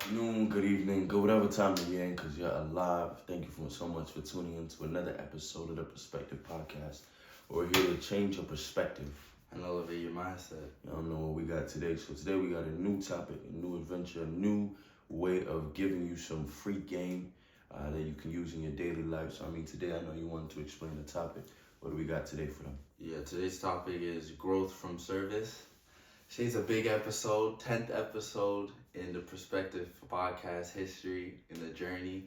afternoon, good evening, good whatever time you're in, because you're alive. Thank you so much for tuning in to another episode of the Perspective Podcast. We're here to change your perspective and elevate your mindset. I don't know what we got today. So today we got a new topic, a new adventure, a new way of giving you some free game that you can use in your daily life. So today I know you wanted to explain the topic. What do we got today for them? Yeah, today's topic is growth from service. Today's a big episode, 10th episode in the Perspective Podcast history, in the journey.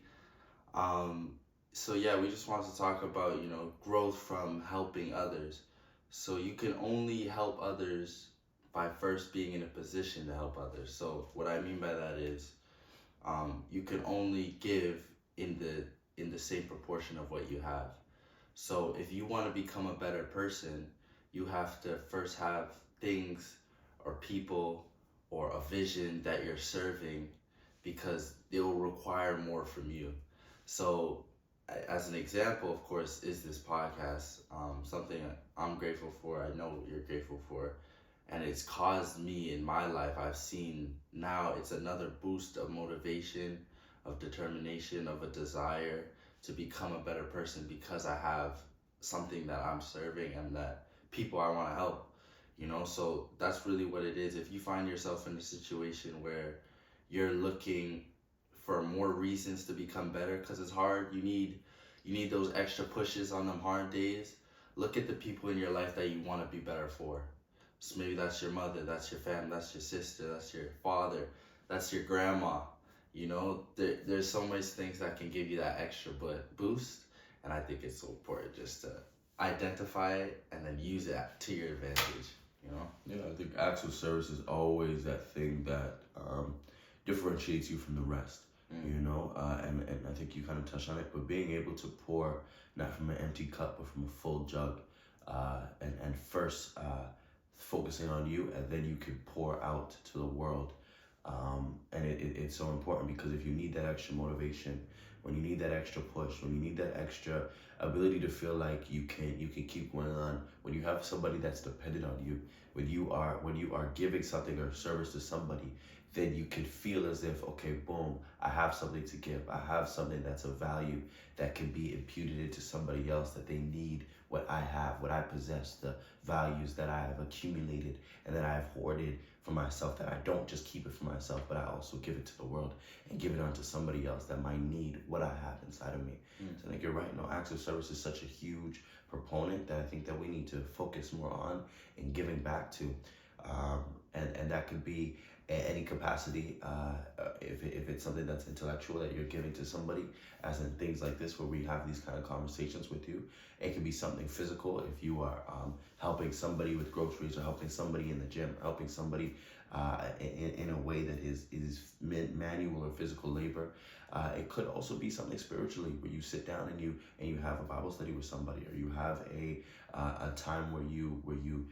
So we just want to talk about, growth from helping others. So you can only help others by first being in a position to help others. So what I mean by that is, you can only give in the same proportion of what you have. So if you want to become a better person, you have to first have things or people or a vision that you're serving, because it will require more from you. So as an example, of course, is this podcast, something I'm grateful for, I know you're grateful for, and it's caused me in my life. I've seen now it's another boost of motivation, of determination, of a desire to become a better person, because I have something that I'm serving and that people I want to help. So that's really what it is. If you find yourself in a situation where you're looking for more reasons to become better, because it's hard, you need those extra pushes on them hard days. Look at the people in your life that you want to be better for. So maybe that's your mother, that's your family, that's your sister, that's your father, that's your grandma. There's so much things that can give you that extra boost, and I think it's so important just to identify it and then use it to your advantage. Yeah, I think acts of service is always that thing that differentiates you from the rest. And I think you kind of touched on it, but being able to pour not from an empty cup but from a full jug, and first focusing on you, and then you can pour out to the world. And it's so important, because if you need that extra motivation, when you need that extra push, when you need that extra ability to feel like you can keep going on, when you have somebody that's dependent on you, when you are giving something or service to somebody, then you can feel as if, okay, boom, I have something to give. I have something that's of value that can be imputed into somebody else, that they need what I have, what I possess, the values that I have accumulated and that I have hoarded for myself, that I don't just keep it for myself, but I also give it to the world and give it on to somebody else that might need what I have inside of me. So I think you're right. Acts of service is such a huge proponent that I think that we need to focus more on and giving back to. And that could be any capacity, if it's something that's intellectual that you're giving to somebody, as in things like this where we have these kind of conversations with you. It can be something physical, if you are helping somebody with groceries, or helping somebody in the gym, helping somebody in a way that is manual or physical labor. It could also be something spiritually, where you sit down and you have a Bible study with somebody, or you have a time where you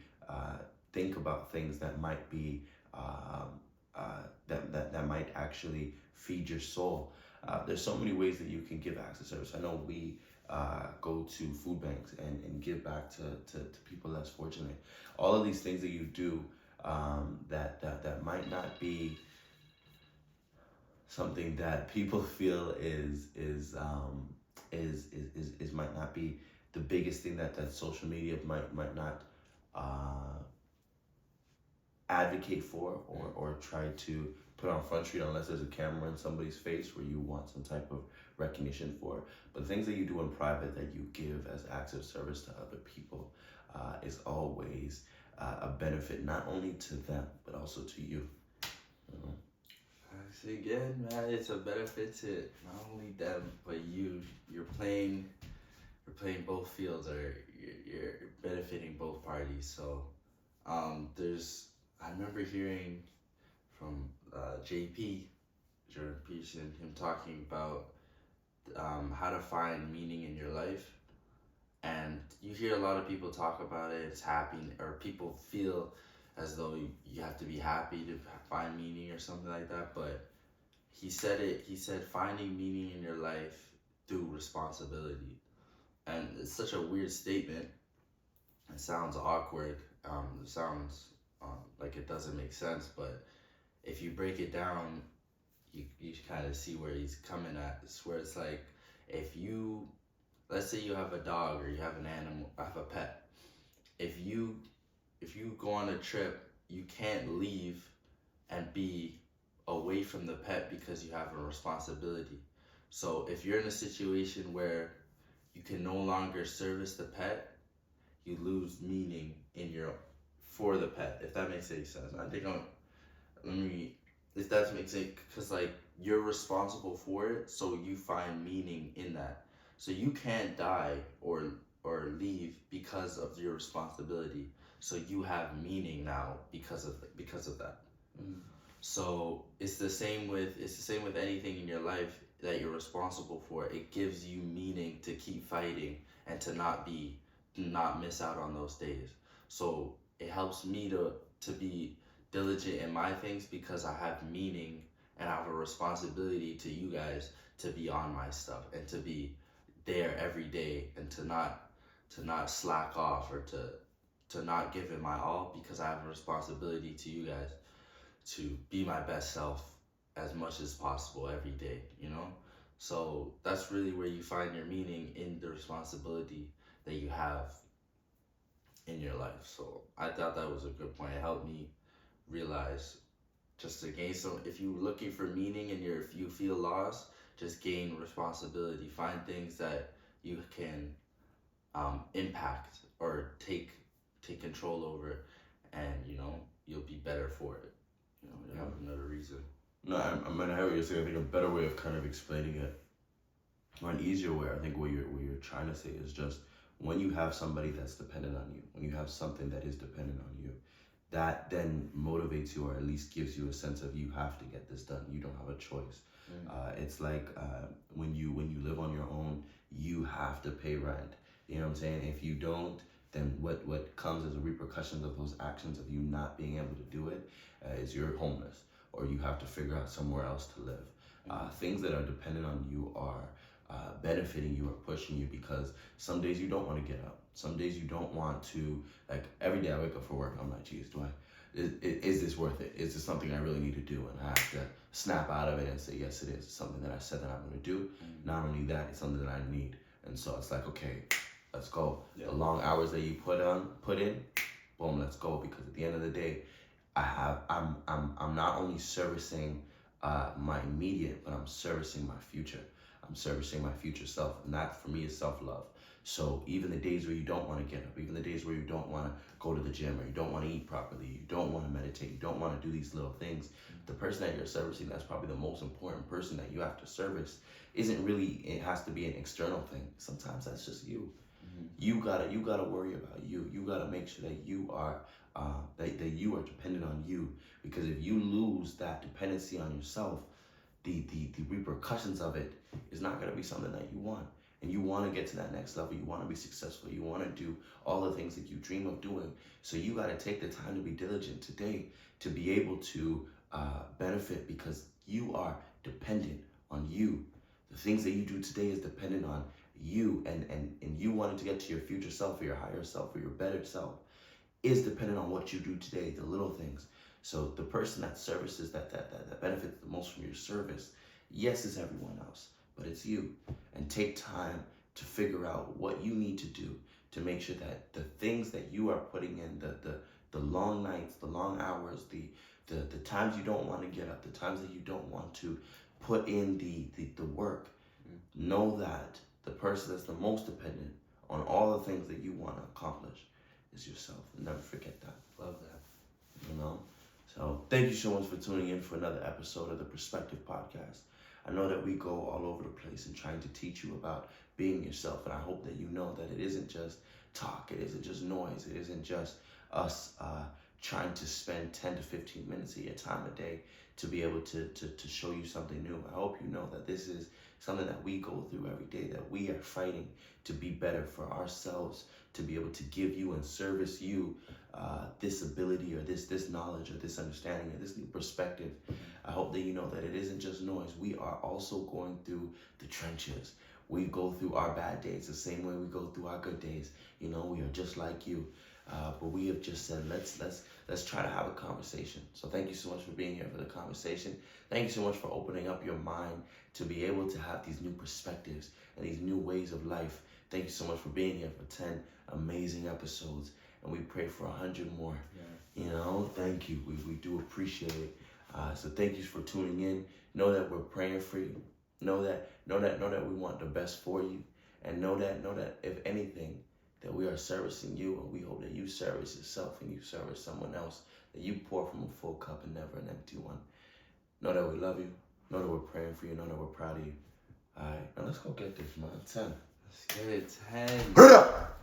think about things that might be that might actually feed your soul. There's so many ways that you can give acts of service. I know we go to food banks and give back to people less fortunate. All of these things that you do, that might not be something that people feel is might not be the biggest thing that social media might not advocate for, or try to put on Front Street, unless there's a camera in somebody's face where you want some type of recognition for. But the things that you do in private that you give as acts of service to other people is always a benefit, not only to them but also to you. Again, man, it's a benefit to not only them but you. You're playing both fields, or you're benefiting both parties. So I remember hearing from JP, Jordan Peterson, him talking about how to find meaning in your life. And you hear a lot of people talk about it, it's happy, or people feel as though you have to be happy to find meaning or something like that. But he said finding meaning in your life through responsibility. And it's such a weird statement. It sounds awkward. It sounds like it doesn't make sense. But if you break it down, you kind of see where he's coming at. It's where it's like, if you, let's say you have a dog or you have an animal, have a pet. If you go on a trip, you can't leave and be away from the pet because you have a responsibility. So if you're in a situation where you can no longer service the pet, you lose meaning in your for the pet. If that makes any sense, I think if that makes sense, because like you're responsible for it, so you find meaning in that. So you can't die or leave because of your responsibility. So you have meaning now because of that. Mm. So it's the same with anything in your life that you're responsible for. It gives you meaning to keep fighting and to not miss out on those days. So it helps me to be diligent in my things because I have meaning and I have a responsibility to you guys to be on my stuff and to be there every day and to not slack off or to not give it my all, because I have a responsibility to you guys to be my best self as much as possible every day, you know? So that's really where you find your meaning, in the responsibility that you have in your life. So I thought that was a good point. It helped me realize, just to gain some, if you're looking for meaning and if you feel lost, just gain responsibility. Find things that you can impact or take control over, and you'll be better for it. You have another reason. No, I'm gonna have what you're saying. I think a better way of kind of explaining it, or an easier way, I think what you're trying to say is just, when you have somebody that's dependent on you, when you have something that is dependent on you, that then motivates you, or at least gives you a sense of, you have to get this done. You don't have a choice. It's like when you live on your own, you have to pay rent. You know what I'm saying? If you don't, then what comes as a repercussion of those actions of you not being able to do it is you're homeless, or you have to figure out somewhere else to live. Things that are dependent on you are benefiting you or pushing you, because some days you don't want to get up. Some days you don't want to, like every day I wake up for work, I'm like, geez, is this worth it? Is this something I really need to do? And I have to snap out of it and say, yes, it is. It's something that I said that I'm going to do. Not only that, it's something that I need. And so it's like, okay, let's go. The long hours that you put in, boom, let's go. Because at the end of the day, I'm not only servicing my immediate, but I'm servicing my future. I'm servicing my future self, and that for me is self-love. So even the days where you don't want to get up, even the days where you don't want to go to the gym, or you don't want to eat properly, you don't want to meditate, you don't want to do these little things, the person that you're servicing, that's probably the most important person that you have to service, isn't really, it has to be an external thing. Sometimes that's just you. You gotta worry about you. You gotta make sure that you are that you are dependent on you, because if you lose that dependency on yourself, the repercussions of it is not gonna be something that you want. And you want to get to that next level. You want to be successful. You want to do all the things that you dream of doing. So you got to take the time to be diligent today to be able to benefit, because you are dependent on you. The things that you do today is dependent on you, and you wanting to get to your future self, or your higher self, or your better self is dependent on what you do today, the little things. So the person that services, that benefits the most from your service, yes, is everyone else, but it's you. And take time to figure out what you need to do to make sure that the things that you are putting in, the long nights, the long hours, the times you don't want to get up, the times that you don't want to put in the work, know that the person that's the most dependent on all the things that you want to accomplish is yourself. And never forget that. Love that. So thank you so much for tuning in for another episode of the Perspective Podcast. I know that we go all over the place and trying to teach you about being yourself, and I hope that you know that it isn't just talk, it isn't just noise, it isn't just us trying to spend 10 to 15 minutes of your time a day to be able to show you something new. I hope you know that this is something that we go through every day, that we are fighting to be better for ourselves, to be able to give you and service you this ability, or this knowledge, or this understanding, or this new perspective. I hope that you know that it isn't just noise. We are also going through the trenches. We go through our bad days the same way we go through our good days. We are just like you. But we have just said let's try to have a conversation. So thank you so much for being here for the conversation. Thank you so much for opening up your mind to be able to have these new perspectives and these new ways of life. Thank you so much for being here for 10 amazing episodes, and we pray for 100 more. Yeah. You know, thank you. We do appreciate it. So thank you for tuning in. Know that we're praying for you. Know that we want the best for you, and know that if anything, that we are servicing you, and we hope that you service yourself and you service someone else, that you pour from a full cup and never an empty one. Know that we love you. Know that we're praying for you. Know that we're proud of you. All right, now let's go get this, man. 10. Let's get it. 10. Hurry up!